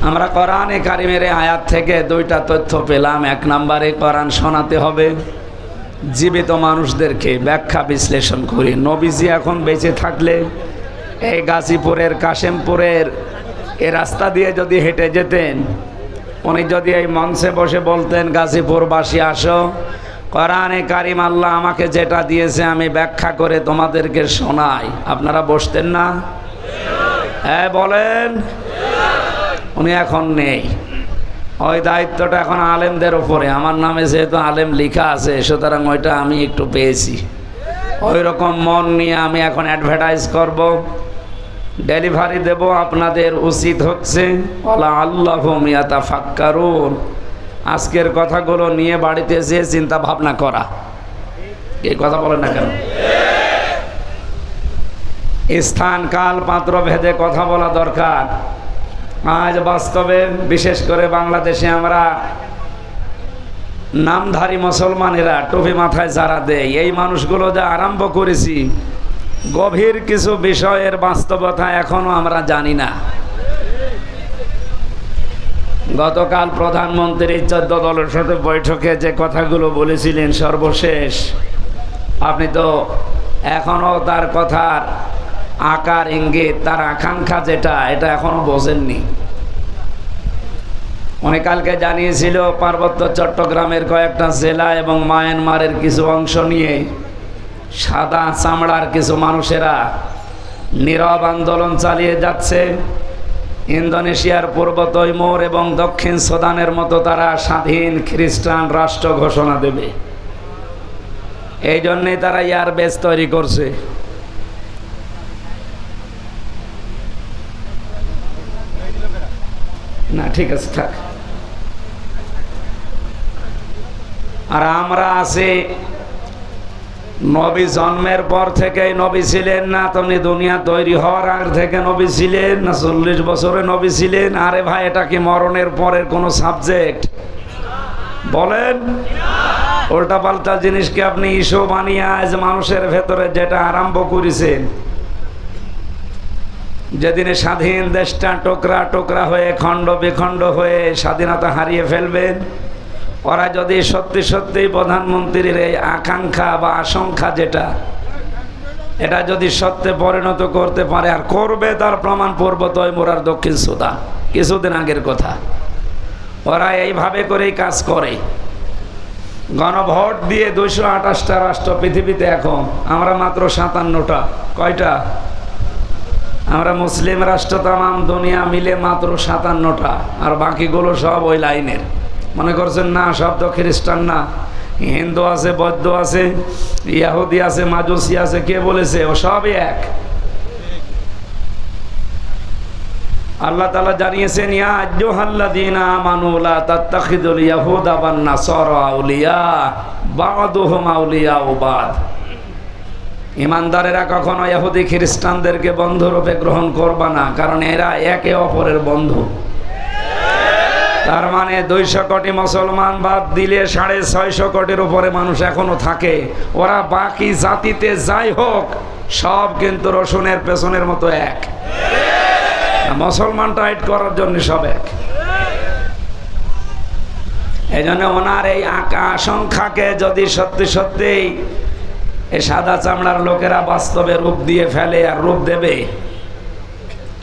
আমরা কোরআনে কারিমের আয়াত থেকে দুইটা তথ্য পেলাম। এক নম্বরে কোরআন শোনাতে হবে জীবিত মানুষদেরকে, ব্যাখ্যা বিশ্লেষণ করি। নবীজি এখন বেঁচে থাকলে এই গাজীপুরের কাশেমপুরের এই রাস্তা দিয়ে যদি হেঁটে যেতেন, উনি যদি এই মঞ্চে বসে বলতেন গাজীপুরবাসী আসো, কোরআনে কারিম আল্লাহ আমাকে যেটা দিয়েছে আমি ব্যাখ্যা করে তোমাদেরকে শোনাই, আপনারা বসতেন না? হ্যাঁ বলেন। উনি এখন নেই, ওই দায়িত্বটা এখন আলেমদের উপরে। আমার নামে যেহেতু আলেম লেখা আছে, সুতরাং ওইটা আমি একটু পেয়েছি। ওই রকম মন নিয়ে আমি এখন অ্যাডভার্টাইজ করব, ডেলিভারি দেব। আপনাদের উচিত হচ্ছে আল্লাহুম ইয়াতাফাক্কারুন, আজকের কথাগুলো নিয়ে বাড়িতে যেয়ে চিন্তা ভাবনা করা। এই কথা বলেন না কেন? স্থান কাল পাত্র ভেদে কথা বলা দরকার। আজ বাস্তবে বিশেষ করে বাংলাদেশে আমরা নামধারী মুসলমানেরা টুপি মাথায় যারা দেয়, এই মানুষগুলো যা আরম্ভ করেছি, গভীর কিছু বিষয়ের বাস্তবতা এখনো আমরা জানি না। গতকাল প্রধানমন্ত্রী 14 দলের সাথে বৈঠকে যে কথাগুলো বলেছিলেন সর্বশেষ, আপনি তো এখনো তার কথার আকার ইঙ্গিত, তার আকাঙ্ক্ষা যেটা, এটা এখনো বোঝেননি। উনি কালকে জানিয়েছিল পার্বত্য চট্টগ্রামের কয়েকটা জেলা এবং মায়ানমারের কিছু অংশ নিয়ে সাদা চামড়ার কিছু মানুষেরা নীরব আন্দোলন চালিয়ে যাচ্ছে। ইন্দোনেশিয়ার পূর্ব তৈমুর এবং দক্ষিণ সুদানের মতো তারা স্বাধীন খ্রিস্টান রাষ্ট্র ঘোষণা দেবে। এই জন্যেই তারা এয়ারবেস তৈরি করছে। না ঠিক আছে থাক। আর আমরা আছি নবী জন্মের পর থেকেই নবী ছিলেন না, তুমি দুনিয়া তৈরি হওয়ার আগ থেকে নবী ছিলেন না 40 বছরে নবী ছিলেন? আরে ভাই, এটা কি মরণের পরের কোনো সাবজেক্ট? বলেন। উল্টা পাল্টা জিনিসকে আপনি ইস্যু বানিয়ে আজ মানুষের ভেতরে যেটা আরম্ভ করেছেন, যেদিনে স্বাধীন দেশটা টুকরা টুকরা হয়ে খণ্ড বিখণ্ড হয়ে স্বাধীনতা হারিয়ে ফেলবেন, ওরা যদি সত্যি সত্যি প্রধানমন্ত্রীর এই আকাঙ্ক্ষা বা আশঙ্কা যেটা, এটা যদি সত্যে পরিণত করতে পারে, আর করবে, তার প্রমাণ পূর্ব তৈমুর আর দক্ষিণ সুদান, কিছুদিন আগের কথা। ওরা এইভাবে করেই কাজ করে। গণভোট দিয়ে 228টা রাষ্ট্র পৃথিবীতে, এখন আমরা মাত্র 57টা। কয়টা? আমরা মুসলিম রাষ্ট্র তামাম দুনিয়া মিলে মাত্র 57টা, আর বাকিগুলো সব ওই লাইনের। মনে করছেন না সব তো খ্রিস্টান না, হিন্দু আছে, বৌদ্ধ আছে, ইহুদি আছে, মাজুসি আছে, কে বলেছে? ও সবই এক। আল্লাহ তাআলা জানিয়েছেন, ইয়া আইয়ুহাল্লাযীনা আমানু লা তাত্তাখিযুল ইয়াহুদা ওয়ান নাসারা আউলিয়া বা'দুহুম আউলিয়াউ বা'দ। ঈমানদারেরা কখনো ইহুদি খ্রিস্টানদেরকে বন্ধুরূপে গ্রহণ করবা না, কারণ এরা একে অপরের বন্ধু। তার মানে 200 কোটি মুসলমান বাদ দিলে 650 কোটির উপরে মানুষ এখনো থাকে। ওরা বাকি জাতিতে যাই হোক, সব কিন্তু রসুনের পেছনের মতো এক। মুসলমান টাইট করার জন্য সব এক। এই জন্য ওনার এই আশঙ্কাকে যদি সত্যি সত্যি এই সাদা চামড়ার লোকেরা বাস্তবে রূপ দিয়ে ফেলে, আর রূপ দেবে।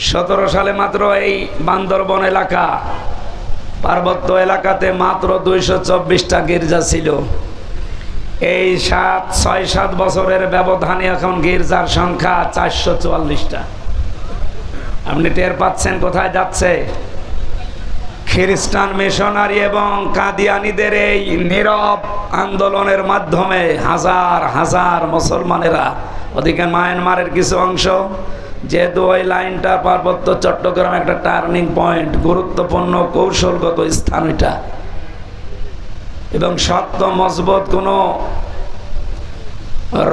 17 সালে মাত্র এই বান্দরবন এলাকা, পার্বত্য এলাকাতে মাত্র 224টা গির্জা ছিল। এই 6-7 বছরের ব্যবধানে এখন গির্জার সংখ্যা 444টা। আপনি টের পাচ্ছেন কোথায় যাচ্ছে? খ্রিস্টান মিশনারি এবং কাদিয়ানীদের এই নীরব আন্দোলনের মাধ্যমে হাজার হাজার মুসলমানেরা, ওদিকে মায়ানমারের কিছু অংশ, যেহেতু ওই লাইনটা পার্বত্য চট্টগ্রাম একটা টার্নিং পয়েন্ট, গুরুত্বপূর্ণ কৌশলগত স্থান ওইটা, এবং শক্ত মজবুত কোনো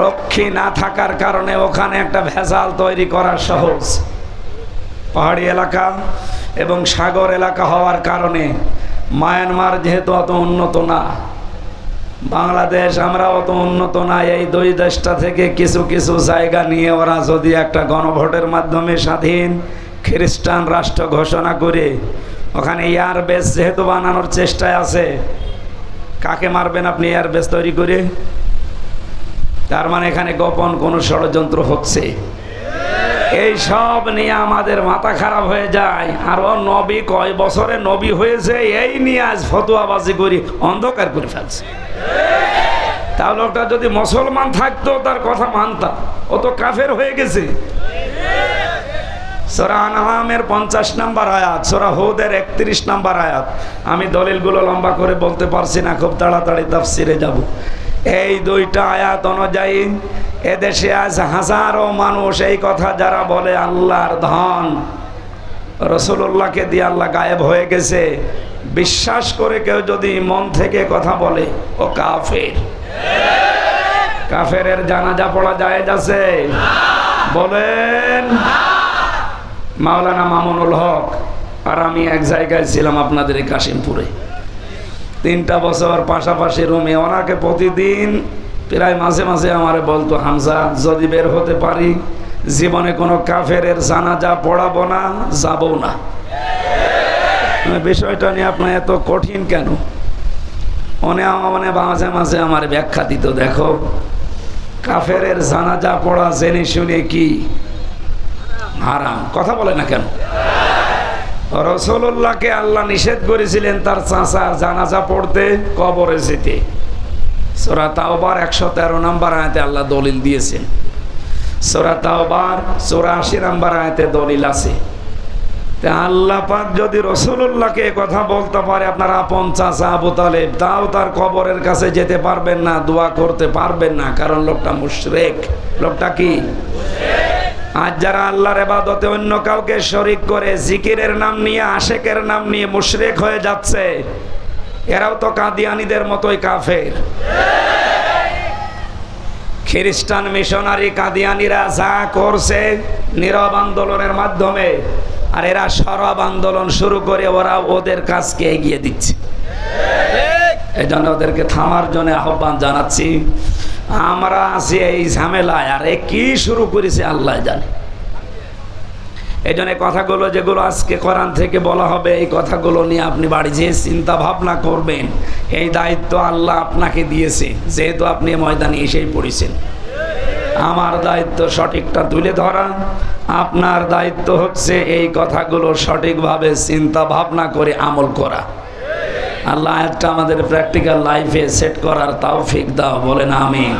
রক্ষী না থাকার কারণে ওখানে একটা ভেজাল তৈরি করা সহজ। পাহাড়ি এলাকা এবং সাগর এলাকা হওয়ার কারণে মায়ানমার যেহেতু অত উন্নত না, বাংলাদেশ আমরা অত উন্নত না, এই দুই দেশটা থেকে কিছু কিছু জায়গা নিয়ে ওরা যদি একটা গণভোটের মাধ্যমে স্বাধীন খ্রিস্টান রাষ্ট্র ঘোষণা করে ওখানে এয়ারবেস যেহেতু বানানোর চেষ্টায় আছে, কাকে মারবেন আপনি এয়ারবেস তৈরি করে? তার মানে এখানে গোপন কোনো ষড়যন্ত্র হচ্ছে। এই সব নিয়ে আমাদের মাথা খারাপ হয়ে যায়। আর ও নবী কয় বছরে নবী হয়েছে এই নিয়ে আজ ফতোয়াবাজি করি অন্ধকার করে ফেলছে। তাহলে ওটা যদি মুসলমান থাকতো তার কথা মানতাম, ও তো কাফের হয়ে গেছে। সূরা আনআমের 50 নম্বর আয়াত, সূরা হুদের 31 নম্বর আয়াত। আমি দলিলগুলো লম্বা করে বলতে পারছি না, খুব তাড়াতাড়ি তাফসিরে যাব। এই দুইটা আয়াত অনুযায়ী এদেশে আজ হাজারো মানুষ এই কথা যারা বলে আল্লাহর ধন রাসূলুল্লাহকে দিয়ে আল্লাহ গায়েব হয়ে গেছে, বিশ্বাস করে কেউ যদি মন থেকে কথা বলে ও কাফের। কাফেরের জানাজা পড়া জায়েজ আছে? বলেন। মাওলানা মামুনুল হক আর আমি এক জায়গায় ছিলাম আপনাদের এই কাশিমপুরে, 3টা বছর পাশাপাশি রুমে। ওনাকে প্রতিদিন প্রায় মাঝে মাঝে আমারে বলতো, হামজা যদি বের হতে পারি জীবনে কোনো কাফেরের জানাজা পড়াবো না, যাবো না। বিষয়টা নিয়ে আপনার এত কঠিন কেন? মাঝে মাঝে আমার ব্যাখ্যা দিত, দেখো কাফেরের জানাজা পড়া জেনে শুনে কি হারাম? কথা বলে না কেন? রাসূলুল্লাহকে আল্লাহ নিষেধ করেছিলেন তার চাচার জানাজা পড়তে, কবরে যেতে। সূরা তাওবার 113 নম্বর আয়াতে আল্লাহ দলিল দিয়েছেন। সূরা তাওবার 84 নম্বর আয়াতে দলিল আছে। তা আল্লাহ পাক যদি রাসূলুল্লাহকে কথা বলতে পারে, আপনার আপন চাচা আবু তালেব, তাও তার কবরের কাছে যেতে পারবেন না, দোয়া করতে পারবেন না, কারণ লোকটা মুশরিক। লোকটা কি? আজ যারা আল্লাহর ইবাদতে অন্য কাউকে শরীক করে, জিকিরের নাম নিয়ে, আশেকের নাম নিয়ে মুশরিক হয়ে যাচ্ছে, এরাও তো কাদিয়ানীদের মতোই কাফের। খ্রিস্টান মিশনারি কাদিয়ানীরা যা করছে নীরব আন্দোলনের মাধ্যমে, আর এরা সরব আন্দোলন শুরু করে ওরা ওদের কাজকে এগিয়ে দিচ্ছে। এই জন্য ওদেরকে থামার জন্য আহ্বান জানাচ্ছি। আমরা আছি এই ঝামেলায়, আর এ কি শুরু করেছে আল্লাহ জানে। এই জন্য কথাগুলো যেগুলো আজকে কোরআন থেকে বলা হবে, এই কথাগুলো নিয়ে আপনি বাড়ি যেয়ে চিন্তা ভাবনা করবেন। এই দায়িত্ব আল্লাহ আপনাকে দিয়েছে, যেহেতু আপনি ময়দানে এসেই পড়েছেন। আমার দায়িত্ব সঠিকটা তুলে ধরা, আপনার দায়িত্ব হচ্ছে এই কথাগুলো সঠিকভাবে চিন্তা ভাবনা করে আমল করা। আল্লাহ একটা আমাদের প্র্যাকটিক্যাল লাইফে সেট করার তৌফিক দাও, বলেন আমিন।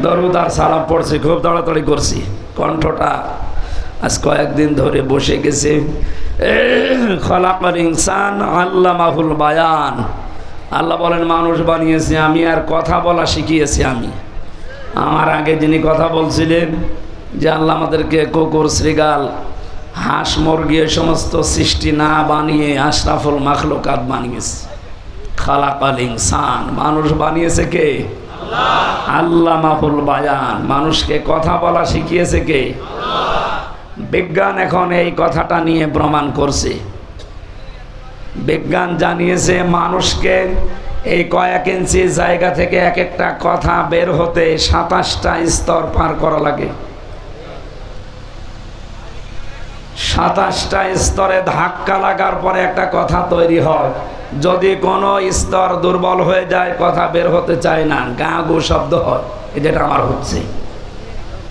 দরুদ আর সালাম পড়ছি, খুব তাড়াতাড়ি করছি, কণ্ঠটা আজ কয়েকদিন ধরে বসে গেছে। খলাকাল ইনসান আল্লামাহুল বায়ান। আল্লাহ বলেন মানুষ বানিয়েছি আমি, আর কথা বলা শিখিয়েছি আমি। আমার আগে যিনি কথা বলছিলেন যে আল্লাহ আমাদেরকে কুকুর, শৃগাল, হাঁস, মুরগি এই সমস্ত সৃষ্টি না বানিয়ে আশরাফুল মাখলুকাত বানিয়েছে। খালাকাল ইনসান, মানুষ বানিয়েছে কে? আল্লাহ। আল্লামাহুল বায়ান, মানুষকে কথা বলা শিখিয়েছে কে? আল্লাহ। বিজ্ঞান এখন এই কথাটা নিয়ে প্রমাণ করছে। বিজ্ঞান জানিয়েছে মানুষকে এই কয়েক ইঞ্চি জায়গা থেকে এক একটা কথা বের হতে 27টা স্তর পার করা লাগে। 27টা স্তরে ধাক্কা লাগার পরে একটা কথা তৈরি হয়। যদি কোনো স্তর দুর্বল হয়ে যায়, কথা বের হতে চায় না, গা গু শব্দ হয়, যেটা আমার হচ্ছে।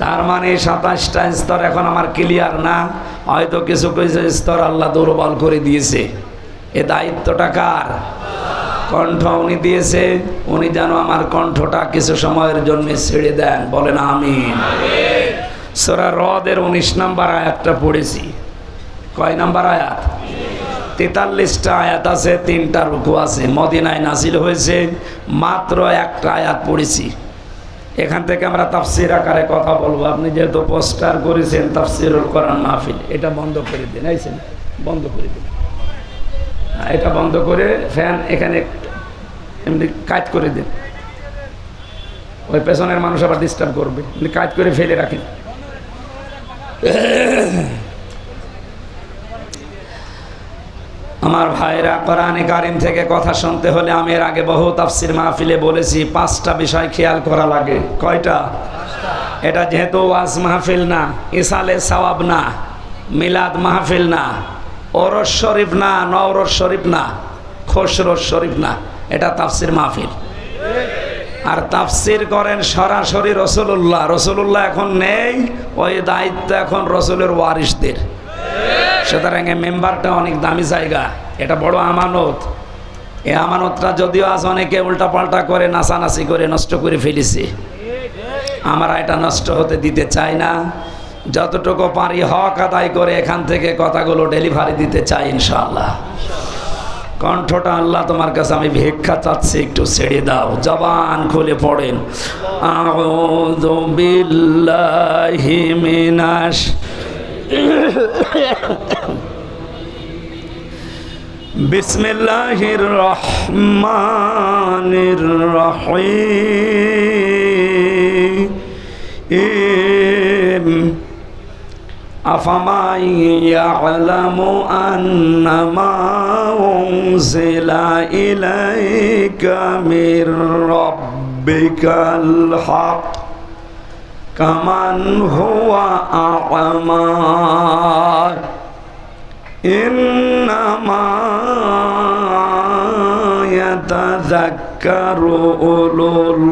তার মানে 27টা স্তর এখন আমার ক্লিয়ার না, হয়তো কিছু কিছু স্তর আল্লাহ দুর্বল করে দিয়েছে। এ দায়িত্বটা কার? কণ্ঠ উনি দিয়েছে, উনি যেন আমার কণ্ঠটা কিছু সময়ের জন্য ছেড়ে দেন, বলেন আমিন। সূরা রদের 19 নম্বর আয়াতটা পড়েছি। কয় নম্বর আয়াত? 43টা আয়াত আছে, 3টা রুকু আছে। মদিনায় নাজিল হয়েছে, মাত্র একটা আয়াত পড়েছি। এখান থেকে আমরা তাফসির আকারে কথা বলবো। আপনি যেহেতু পোস্টার করেছেন তাফসিরুল কোরআন মাহফিল, এটা বন্ধ করে দিন। আইছেন, বন্ধ করে দিন। এটা বন্ধ করে ফ্যান এখানে এমনি কাজ করে দিন। ওই পেছনের মানুষ আবার ডিস্টার্ব করবে, কাজ করে ফেলে রাখেন। আমার ভাইরা, কোরআনে কারিম থেকে কথা শুনতে হলে আমি এর আগে বহু তাফসির মাহফিলে বলেছি 5টা বিষয় খেয়াল করা লাগে। কয়টা? এটা যেহেতু ওয়াজ মাহফিল না, ইসালে সওয়াব না, মিলাদ মাহফিল না, ওরস শরীফ না, নওরস শরীফ না, খসরস শরীফ না, এটা তাফসির মাহফিল। আর তাফসির করেন সরাসরি রসুল্লাহ। রসুল্লাহ এখন নেই, ওই দায়িত্ব এখন রসুলের ওয়ারিসদের। সুতরাং এই মেম্বারটা অনেক দামি জায়গা, এটা বড় আমানত। এই আমানতটা যদিও আজ অনেকে উল্টাপাল্টা করে নাচানাচি করে নষ্ট করে ফেলেছে, আমরা এটা নষ্ট হতে দিতে চাই না। যতটুকু পারি হক আদায় করে এখান থেকে কথাগুলো ডেলিভারি দিতে চাই ইনশাআল্লাহ। কণ্ঠটা আল্লাহ তোমার কাছে আমি ভিক্ষা চাচ্ছি, একটু ছেড়ে দাও, জবান খুলে পড়েন। আউযু বিল্লাহি মিনাশ বিসমিল্লাহির রহমানির রহিম। আফামান ইয়ালামু আন্নামা উনজিলা ইলাইকা মির রাব্বিকাল হক কামান হুয়া আ'মা ইন্নামা ইয়াতাযাক্কারু উলুল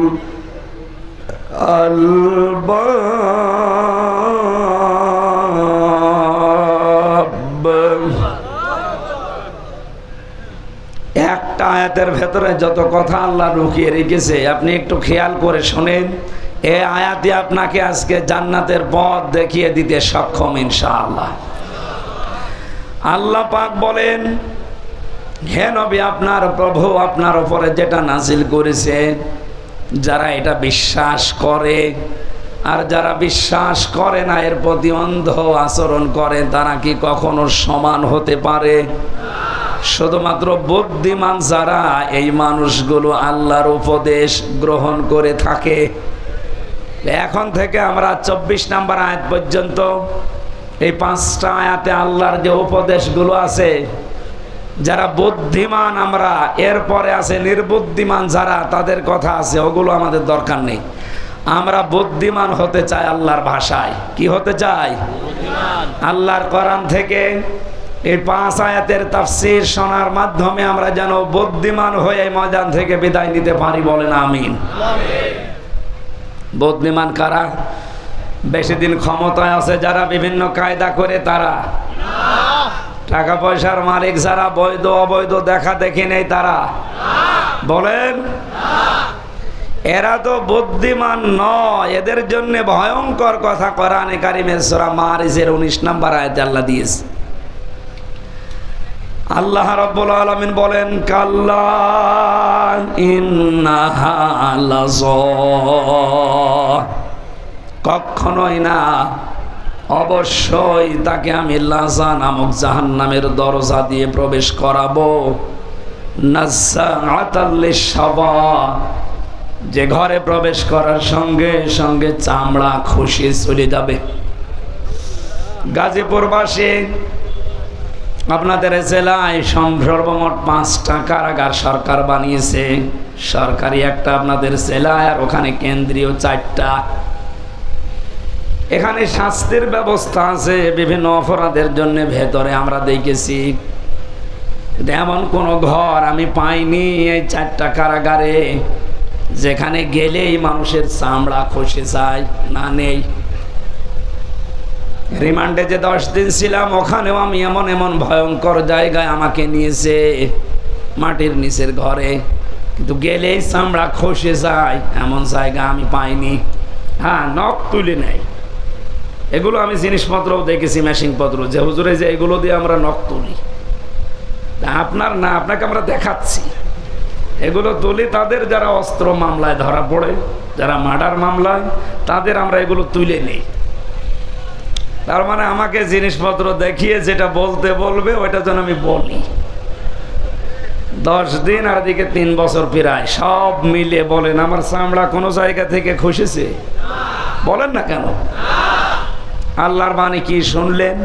আলবাব। একটা আয়াতের ভেতরে যত কথা আল্লাহ লুকিয়ে রেখেছে আপনি একটু খেয়াল করে শোনেন। এই আয়াতে আপনাকে আজকে জান্নাতের পথ দেখিয়ে দিতে সক্ষম ইনশাআল্লাহ। আল্লাহ পাক বলেন, হে নবী, আপনার প্রভু আপনার উপরে যেটা নাজিল করেছে, যারা এটা বিশ্বাস করে আর যারা বিশ্বাস করে না, এর প্রতি অন্ধ আচরণ করে, তারা কি কখনো সমান হতে পারে? শুধুমাত্র বুদ্ধিমান যারা, এই মানুষগুলো আল্লাহর উপদেশ গ্রহণ করে থাকে। এখন থেকে আমরা 24 নম্বর আয়াত পর্যন্ত এই 5টা আয়াতে আল্লাহর যে উপদেশগুলো আছে, যারা বুদ্ধিমান আমরা, এরপরে আছে নির্বুদ্ধিমান যারা, তাদের কথা আছে, ওগুলো আমাদের দরকার নেই। আমরা বুদ্ধিমান হতে চাই আল্লাহর ভাষায়। কি হতে চাই? আল্লাহর কোরআন থেকে এই 5 আয়াতের তাফসীর শোনার মাধ্যমে আমরা যেন বুদ্ধিমান হয়ে এই ময়দান থেকে বিদায় নিতে পারি, বলেন আমিন। বুদ্ধিমান কারা? বেশি দিন ক্ষমতায় আছে যারা, বিভিন্ন কায়দা করে তারা, টাকা পয়সার মালিক যারা, বৈধ অবৈধ দেখা দেখি নেই তারা, বলেন। এরা তো বুদ্ধিমান নয়, এদের জন্য ভয়ঙ্কর কথা কোরআনে কারিমের সূরা মারিজের 19 নম্বর আয়াতে আল্লাহ দিয়েছে। আল্লাহ রাব্বুল আলামিন বলেন, কাল্লা ইন্নাহা লাযা, কখনোই না, অবশ্যই তাকে আমি লাযা নামক জাহান্নামের দরজা দিয়ে প্রবেশ করাবো। নাযাআতাল লিশাওয়া, যে ঘরে প্রবেশ করার সঙ্গে সঙ্গে চামড়া খসে চলে যাবে। গাজীপুরবাসী, আপনাদের জেলায় সর্বমোট 5টা কারাগার সরকার বানিয়েছে। সরকারি একটা আপনাদের জেলায়, আর ওখানে কেন্দ্রীয় 4টা। এখানে শাস্তির ব্যবস্থা আছে বিভিন্ন অপরাধের জন্য। ভেতরে আমরা দেখেছি এমন কোনো ঘর আমি পাইনি এই 4টা কারাগারে যেখানে গেলেই মানুষের চামড়া খসে যায়, না নেই। রিমান্ডে যে 10 দিন ছিলাম, ওখানেও আমি এমন এমন ভয়ঙ্কর জায়গায় আমাকে নিয়েছে, মাটির নিচের ঘরে, কিন্তু গেলেই চামড়া খসে যায়, এমন জায়গা আমি পাইনি। হ্যাঁ, নখ তুলে নেয়, এগুলো আমি জিনিসপত্রও দেখেছি, মেশিনপত্র, যে হুজুরে যে এগুলো দিয়ে আমরা নখ তুলি। আপনার না, আপনাকে আমরা দেখাচ্ছি। এগুলো তুলি তাদের যারা অস্ত্র মামলায় ধরা পড়ে, যারা মার্ডার মামলায়, তাদের আমরা এগুলো তুলে নেই। তার মানে আমাকে জিনিসপত্র দেখিয়ে যেটা বলতে বলবে ওইটা যেন আমি বলি। 10 দিন আর দিকে 3 বছর প্রায়, সব মিলে বলেন আমার চামড়া কোনো জায়গা থেকে খসেছে? বলেন না কেন? আল্লাহর বাণী কি শুনলেন?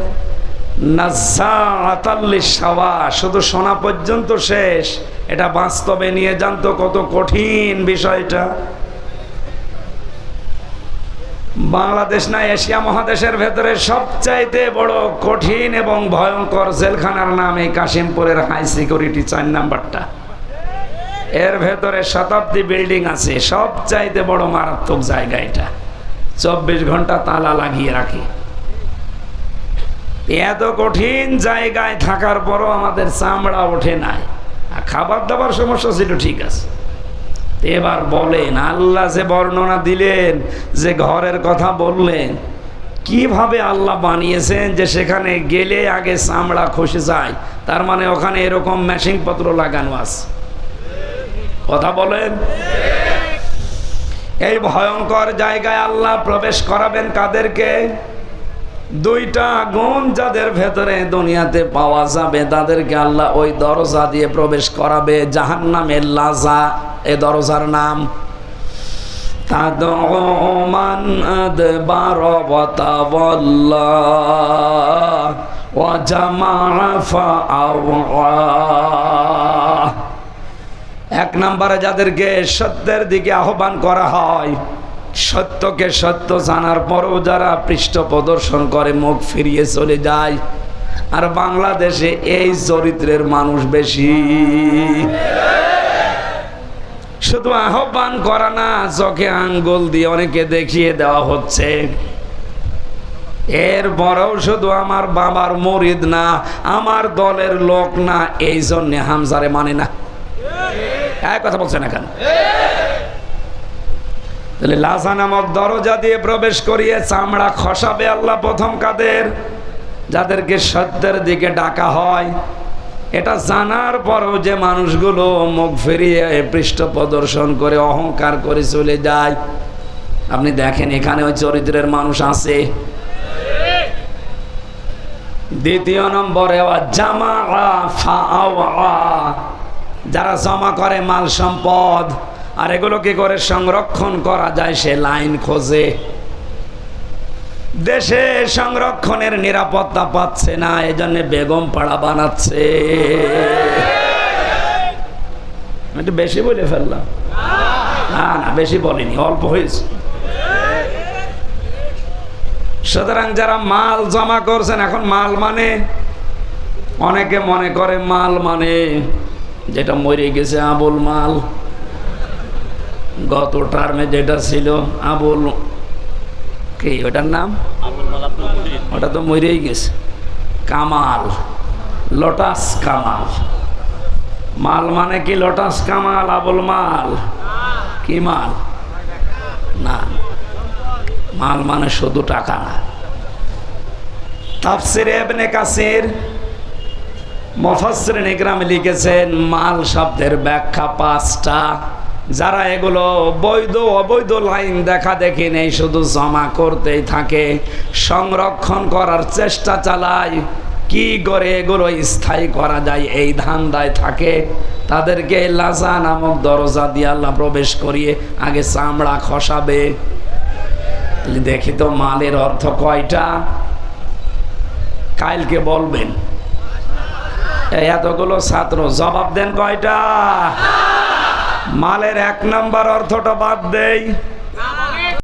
নাযাআতাল লিশাওয়া, শুধু শোনা পর্যন্ত শেষ। এটা বাস্তবে নিয়ে জানতো কত কঠিন বিষয়টা। বাংলাদেশ না এশিয়া মহাদেশের ভেতরে সবচাইতে বড় কঠিন এবং ভয়ঙ্কর জেলখানার নাম এই কাশিমপুরের হাই সিকিউরিটি 4 নাম্বারটা। এর ভেতরে শতাব্দী বিল্ডিং আছে, সবচাইতে বড় মারাত্মক জায়গা এটা। 24 ঘন্টা তালা লাগিয়ে রাখি। এত কঠিন জায়গায় থাকার পরও আমাদের চামড়া ওঠে নাই। আর খাবার দাবার সমস্যা ছিল, ঠিক আছে। এবার বলেন, আল্লাহ যে বর্ণনা দিলেন, যে ঘরের কথা বললেন, কিভাবে আল্লাহ বানিয়েছেন যে সেখানে গেলে আগে চামড়া খসে যায়? তার মানে ওখানে এরকম মেশিন পত্র লাগানো আছে। কথা বলেন। এই ভয়ঙ্কর জায়গায় আল্লাহ প্রবেশ করাবেন কাদেরকে? 2টা গুণ যাদের ভেতরে দুনিয়াতে পাওয়া যাবে তাদেরকে আল্লাহ ওই দরজা দিয়ে প্রবেশ করাবে। জাহান্নামের লাজা, এ দরজার নাম তাদউ মান আদবার ওয়া তাওয়াল্লা ওয়া জামা ফাআওয়া। 1 নম্বরে যাদেরকে সত্যের দিকে আহ্বান করা হয়, সত্যকে সত্য জানার পরও যারা পৃষ্ঠ প্রদর্শন করে, মুখ ফিরিয়ে চলে যায়। আর বাংলাদেশে এই চরিত্রের মানুষ বেশি। শুধু আহ্বান করা না, চোখে আঙ্গুল দিয়ে অনেকে দেখিয়ে দেওয়া হচ্ছে। এরপরেও শুধু আমার বাবার মুরিদ না, আমার দলের লোক না, এই জন্যে হামজারে মানে না। এক কথা বলছে না কেন? তাহলে লাজা নামক দরজা দিয়ে প্রবেশ করিয়ে চামড়া খসাবে আল্লাহ প্রথম কাদের? যাদেরকে সত্যের দিকে ডাকা হয়। এটা জানার পরও যে মানুষগুলো মুখ ফিরিয়ে পৃষ্ঠ প্রদর্শন করে অহংকার করে চলে যায়, আপনি দেখেন এখানে ওই চরিত্রের মানুষ আছে। 2 নম্বরে জামা ফাআওয়া, যারা জমা করে মাল সম্পদ আর এগুলো কি করে সংরক্ষণ করা যায় সে লাইন খোঁজে। দেশে সংরক্ষণের নিরাপত্তা পাচ্ছে না, এজন্য বেগম পাড়া বানাচ্ছে। একটু বেশি বলে ফেললাম? না না, বেশি বলিনি, অল্প হয়েছে। সুতরাং যারা মাল জমা করছেন, এখন মাল মানে অনেকে মনে করে মাল মানে যেটা মরে গেছে আবুল মাল, গত টার্মে যেটা ছিল আবুল কি ওটার নাম, ওটা তো মরেই গেছে। কামাল, লোটাস কামাল। মাল মানে কি লোটাস কামাল, আবুল মাল? কি মাল? না, মাল মানে শুধু টাকা না। তাফসিরে ইবনে কাসির মুফাসসিরিন ইকরাম লিখেছেন মাল শব্দের ব্যাখ্যা 5টা। যারা এগুলো বৈধ অবৈধ লাইন দেখা দেখি নেই, শুধু জমা করতেই থাকে, সংরক্ষণ করার চেষ্টা চালায়, কি করে এগুলো স্থায়ী করা যায় এই ধান্দায় থাকে, তাদেরকে লাজা নামক দরজা দিয়ে আল্লাহ প্রবেশ করিয়ে আগে চামড়া খসাবে। দেখি তো মালের অর্থ কয়টা? কালকে বলবেন। এতগুলো ছাত্র জবাব দেন কয়টা? মালের 1 নম্বর অর্থটা বাদ দেই।